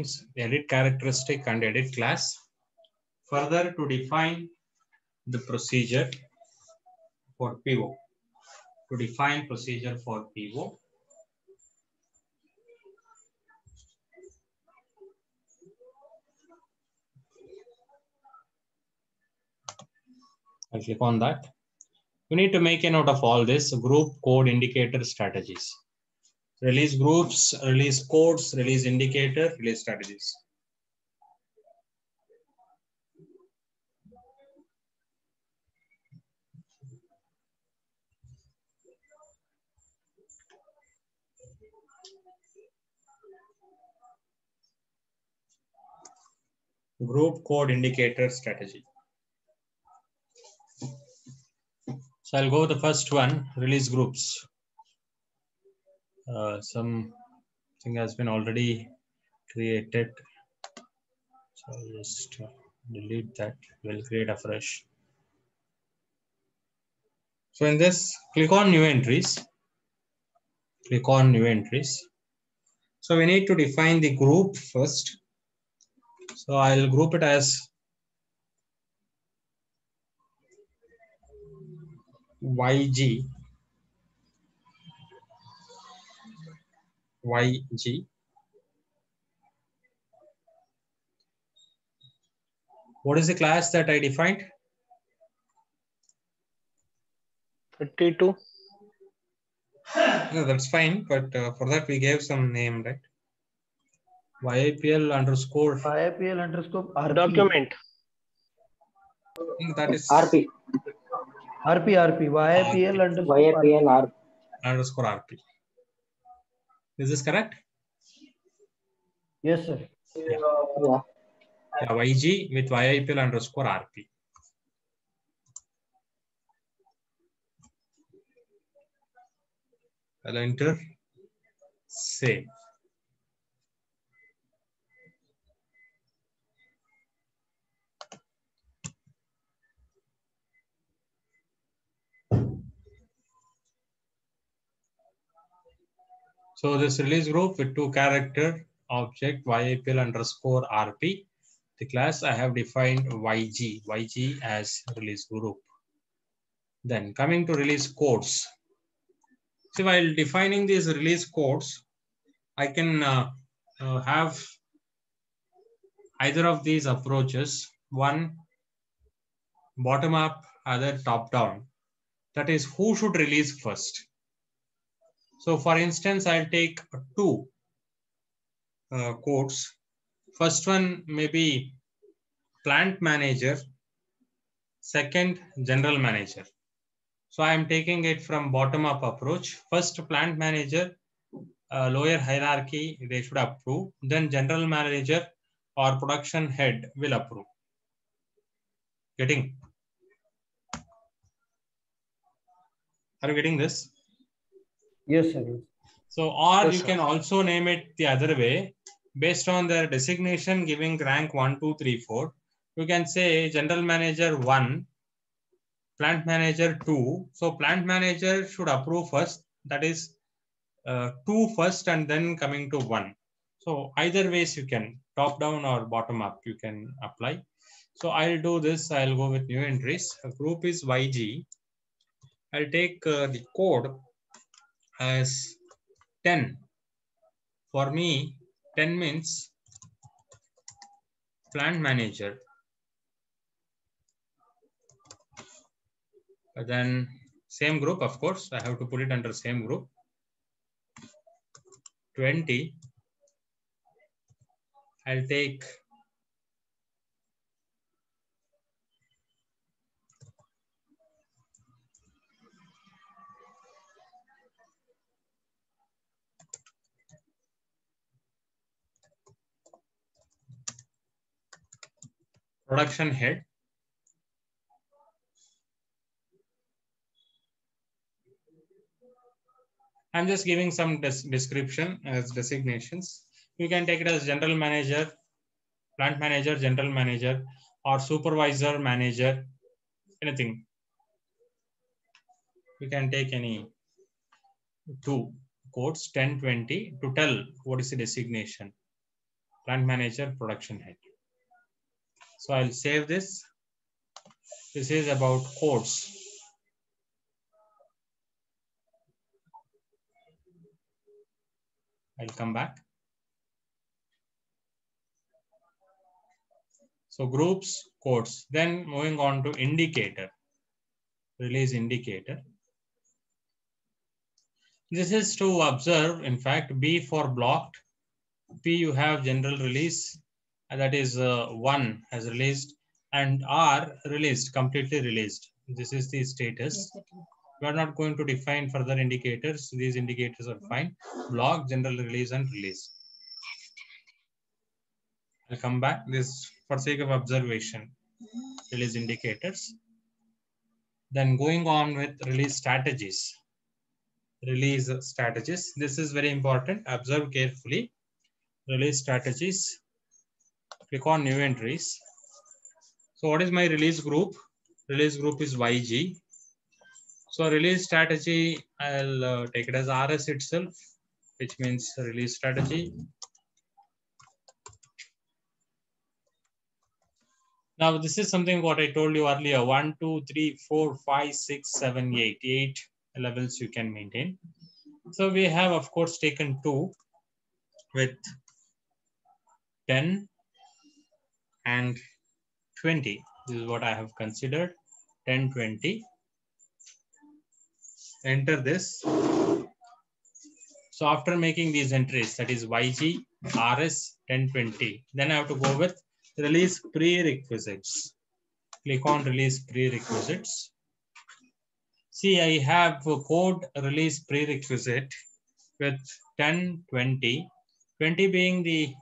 things: edit characteristic and edit class. Further, to define the procedure for PO. To define procedure for PO. I'll click on that. You need to make a note of all this: group, code, indicator, strategies. Release groups, release codes, release indicator, release strategies. Group, code, indicator, strategy. So I'll go with the first one, release groups. Something has been already created. So I'll just delete that. We'll create a fresh. So in this, click on new entries. Click on new entries. So we need to define the group first. So I'll group it as YG. YG. What is the class that I defined? 32. No, that's fine, but for that we gave some name, right? YAPL underscore. YAPL underscore RP. Document. That is RP. YAPL underscore RP. Is this correct? Yes, sir. Yeah. Yeah. Yeah, YG with YAPL underscore RP. I'll enter save. So this release group with 2 character object YAPL underscore RP. The class I have defined YG as release group. Then coming to release codes. See, while defining these release codes, I can have either of these approaches. One bottom up, other top down. That is, who should release first? So for instance, I'll take 2 codes. First one may be plant manager, second general manager. So I am taking it from bottom up approach. First plant manager, lower hierarchy, they should approve. Then general manager or production head will approve. Getting? Are you getting this? Yes, sir. So, or Yes, you sir. can also name it the other way based on their designation giving rank 1, 2, 3, 4. You can say general manager 1, plant manager 2. So plant manager should approve first. That is 2 first and then coming to 1. So either ways you can, top down or bottom up, you can apply. So I'll do this. I'll go with new entries. A group is YG. I'll take the code as 10. For me, 10 means plant manager. But then same group, of course, I have to put it under same group. 20. I'll take production head. I'm just giving some description as designations. You can take it as general manager, plant manager, general manager, or supervisor manager, anything. You can take any 2 codes, 10, 20 to tell what is the designation. Plant manager, production head. So I'll save this. This is about codes. I'll come back. So groups, codes. Then moving on to indicator, release indicator. This is to observe, in fact, B for blocked. P you have general release, that is 1 has released, and R released, completely released. This is the status. We are not going to define further indicators. These indicators are fine. Block, general release, and release. I'll come back. This for sake of observation. Release indicators. Then going on with release strategies. Release strategies. This is very important. Observe carefully. Release strategies. Click on new entries. So what is my release group? Release group is YG. So release strategy, I'll take it as RS itself, which means release strategy. Now this is something what I told you earlier, 1, 2, 3, 4, 5, 6, 7, 8. 8 levels you can maintain. So we have of course taken 2 with 10 and 20. This is what I have considered, 10, 20. Enter this. So after making these entries, that is YG, RS, 10, 20, then I have to go with release prerequisites. Click on release prerequisites. See, I have a code release prerequisite with 10, 20, 20 being the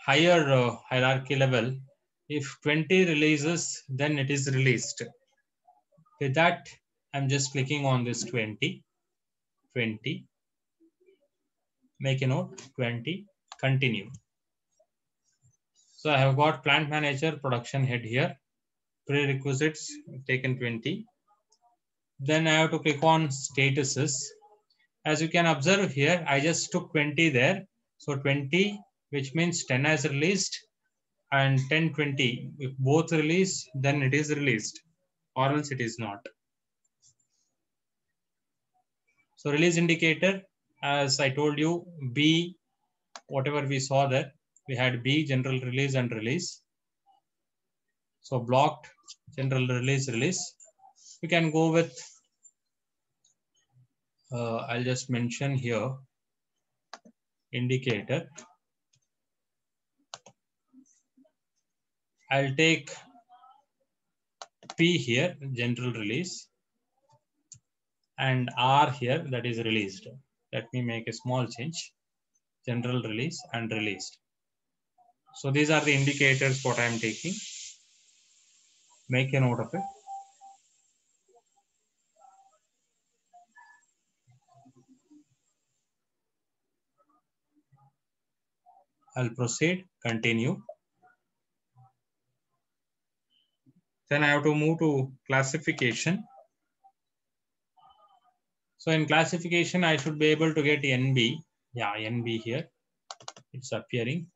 higher hierarchy level. If 20 releases, then it is released. With that, I'm just clicking on this 20, 20. Make a note, 20, continue. So I have got plant manager, production head here. Prerequisites taken 20. Then I have to click on statuses. As you can observe here, I just took 20 there. So 20, which means 10 has released, and 10, 20. If both release, then it is released, or else it is not. So release indicator, as I told you, B, whatever we saw there, we had B, general release and release. So blocked, general release, release. We can go with, I'll just mention here, indicator. I'll take P here, general release, and R here, that is released. Let me make a small change, general release and released. So these are the indicators what I'm taking. Make a note of it. I'll proceed, continue. Then I have to move to classification. So in classification, I should be able to get NB. Yeah, NB here. It's appearing.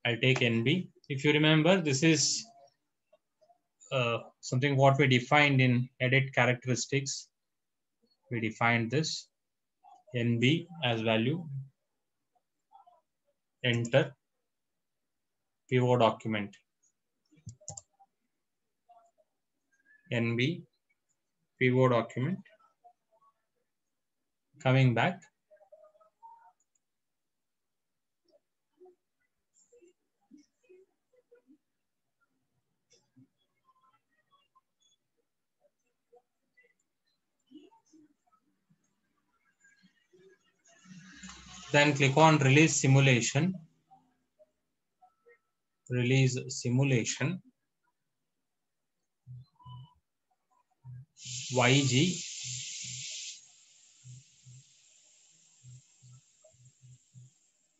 I'll take NB. If you remember, this is something what we defined in edit characteristics. We defined this NB as value. Enter. PO document. NB. PO document. Coming back. Then click on release simulation. Release simulation. YG.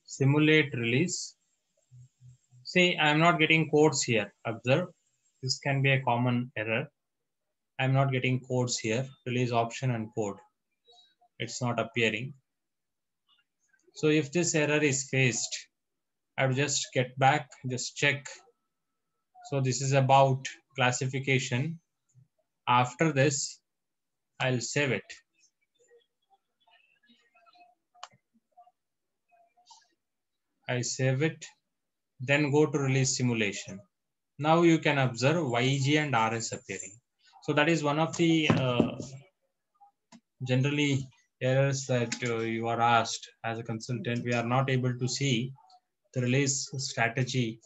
Simulate release. See, I'm not getting codes here. Observe. This can be a common error. I'm not getting codes here. Release option and code. It's not appearing. So if this error is faced, I will just get back, just check. So this is about classification. After this, I'll save it. I save it, then go to release simulation. Now you can observe YG and RS appearing. So that is one of the generally errors that you are asked as a consultant. We are not able to see the release strategy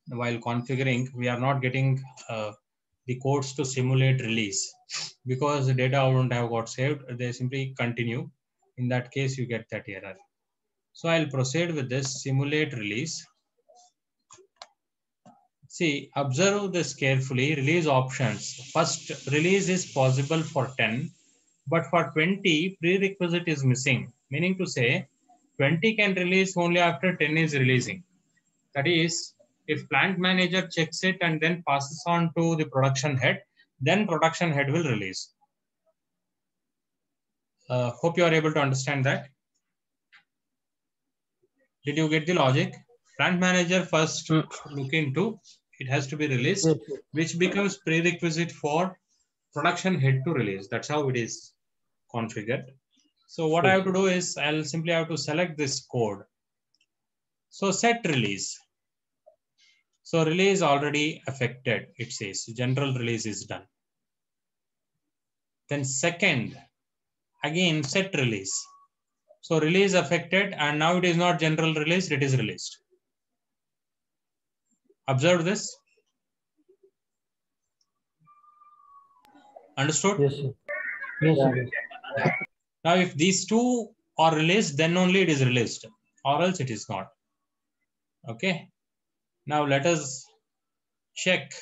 while configuring. We are not getting the codes to simulate release because the data wouldn't have got saved. They simply continue. In that case, you get that error. So I'll proceed with this simulate release. See, observe this carefully. Release options. First, release is possible for 10, but for 20, prerequisite is missing. Meaning to say, 20 can release only after 10 is releasing. That is, if plant manager checks it and then passes on to the production head, then production head will release. Hope you are able to understand that. Did you get the logic? Plant manager first look into, it has to be released, which becomes prerequisite for production head to release. That's how it is configured. So what I have to do is I'll simply have to select this code. So set release. So release already affected. It says general release is done. Then second, again set release. So release affected and now it is not general release, it is released. Observe this. Understood? Yes, sir. Yes, sir. Yeah. Now if these two are released, then only it is released, or else it is not. Okay. Now let us check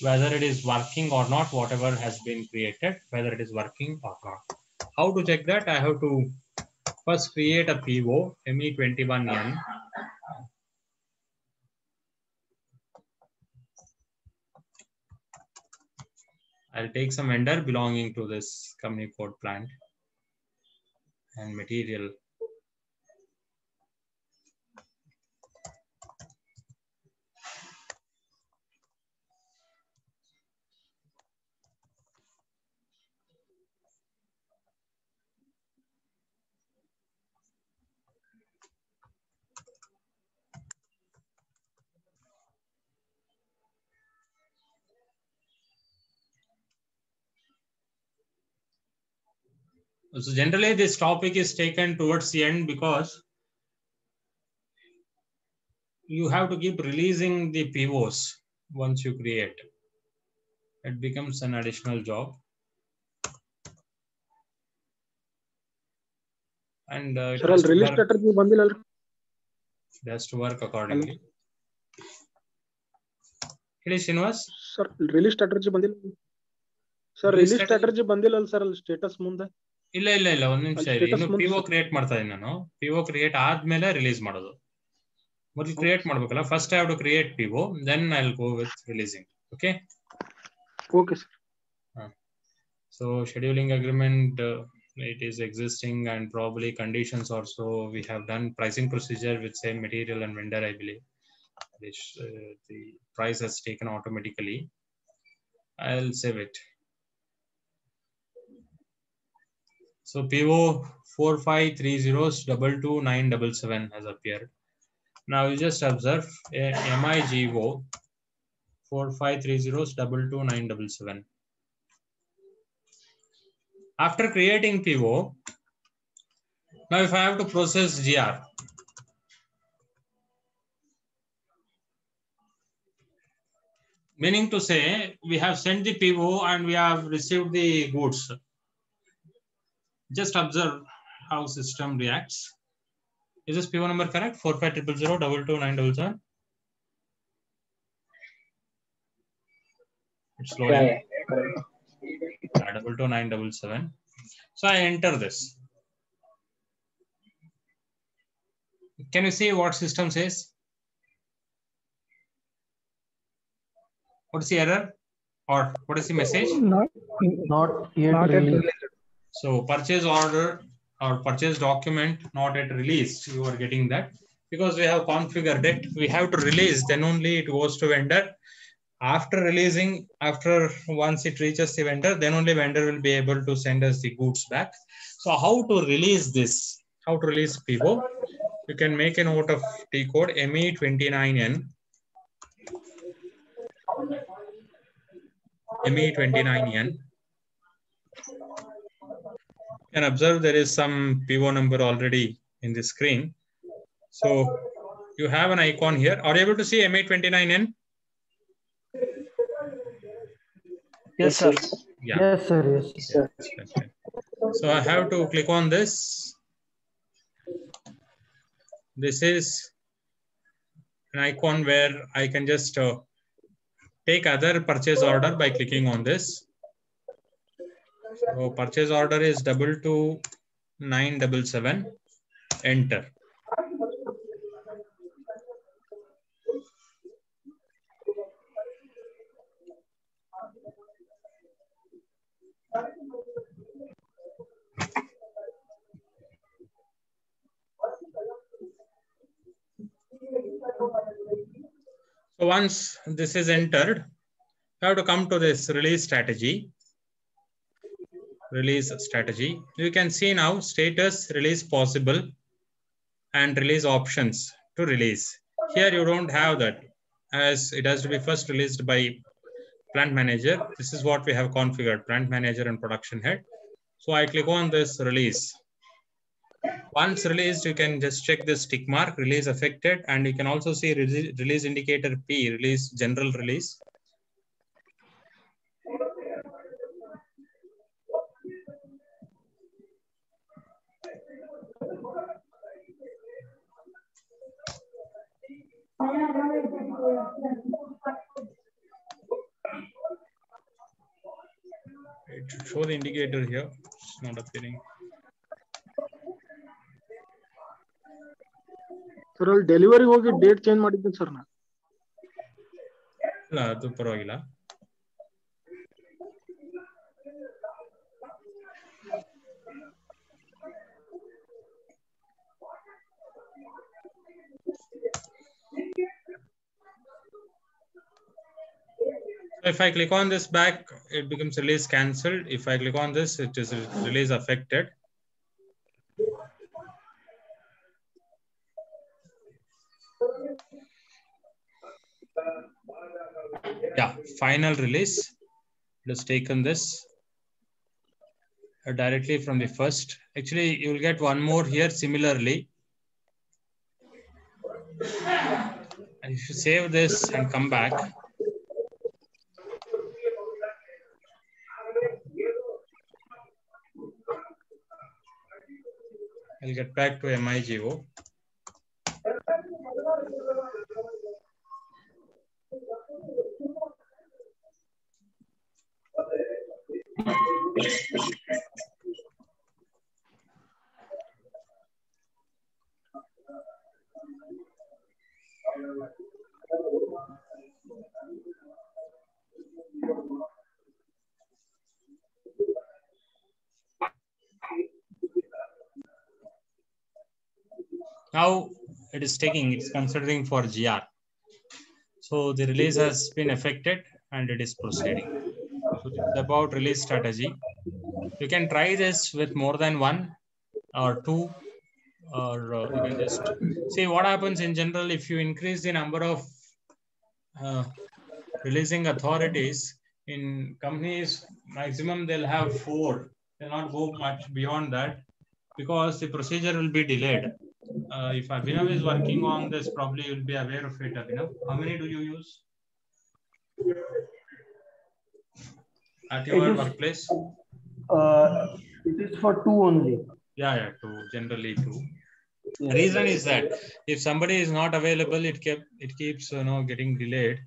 whether it is working or not, whatever has been created, whether it is working or not. How to check that? I have to first create a PO, ME21N. I'll take some vendor belonging to this company code plant and material. So generally this topic is taken towards the end because you have to keep releasing the POs once you create. It becomes an additional job. And it has to work accordingly. Sir, release strategy bandil. Sir, release strategy bandil al sir status ಮುಂದೆ. ಇಲ್ಲ ಒಂದು ನಿಮಿಷ ಇರಿ. ಇನ್ನು PO create ಮಾಡ್ತಾ ಇದ್ದೀನಿ ನಾನು. PO create ಆದ್ಮೇಲೆ ರಿಲೀಸ್ ಮಾಡೋದು. ಮೊದಲು ಕ್ರಿಯೇಟ್ ಮಾಡ್ಬೇಕಲ್ಲ. First I have to create PO, then I'll go with releasing. Okay? Okay, sir. So scheduling agreement, it is existing and probably conditions also we have done. Pricing procedure with same material and vendor, I believe. Which the price has taken automatically. I'll save it. So PO 4530222977 has appeared. Now you just observe MIGO 4530222977. After creating PO, now if I have to process GR, meaning to say we have sent the PO and we have received the goods. Just observe how system reacts. Is this PO number correct? 4500022977. It's loading. Yeah, 22977. So I enter this. Can you see what system says? What is the error or what is the message? Not yet released. So purchase order or purchase document not yet released, you are getting that because we have configured it. We have to release, then only it goes to vendor. After releasing, once it reaches the vendor, then only vendor will be able to send us the goods back. So how to release this? How to release PIVO? You can make a note of T code ME29N. ME29N. You can observe there is some PIVO number already in the screen. So you have an icon here. Are you able to see ME29N? Yes, sir. Yeah. Yes, sir. Yes, sir. Okay. So I have to click on this. This is an icon where I can just take other purchase order by clicking on this. So purchase order is 22977. Enter. So once this is entered, you have to come to this release strategy. Release strategy. You can see now status, release possible, and release options to release. Here you don't have that, as it has to be first released by plant manager. This is what we have configured, plant manager and production head. So I click on this release. Once released, you can just check this tick mark, release affected, and you can also see release indicator P, release general release. It should show the indicator here. It's not appearing. Sir, all delivery hogi date change ಮಾಡಿದ್ದೀನಿ sir na. ಇಲ್ಲ ಅದು ಪರವಾಗಿಲ್ಲ. So if I click on this back, it becomes release cancelled. If I click on this, it is release affected. Yeah, final release. It has taken this directly from the first. Actually, you will get one more here similarly. And if you save this and come back, I'll get back to MIGO. Now it is taking, it's considering for GR. So the release has been affected and it is proceeding. So this is about release strategy. You can try this with more than one or two, or you can just see what happens in general. If you increase the number of releasing authorities in companies, maximum they'll have 4. They'll not go much beyond that because the procedure will be delayed. If Abhinav is working on this, probably you'll be aware of it, Abhinav. How many do you use at your workplace? It is for 2 only. Yeah, 2, generally 2. Yes. The reason is that if somebody is not available, it keeps getting delayed.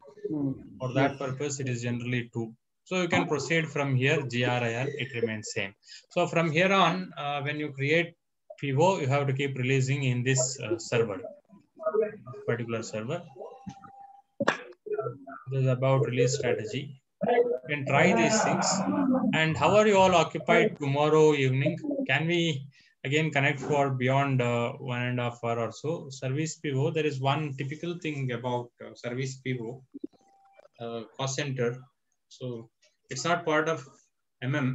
For that purpose, it is generally 2. So you can proceed from here, GRIR, it remains same. So from here on, when you create PIVO, you have to keep releasing in this server, particular server. This is about release strategy. You can try these things. And how are you all occupied tomorrow evening? Can we again connect for beyond 1.5 hour or so. Service pivot, there is one typical thing about service pivot, cost center. So it's not part of MM.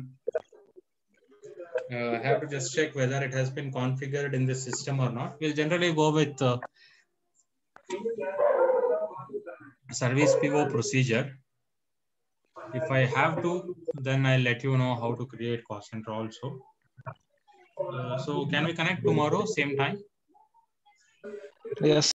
I have to just check whether it has been configured in the system or not. We'll generally go with service pivot procedure. If I have to, then I'll let you know how to create cost center also. So can we connect tomorrow, same time? Yes.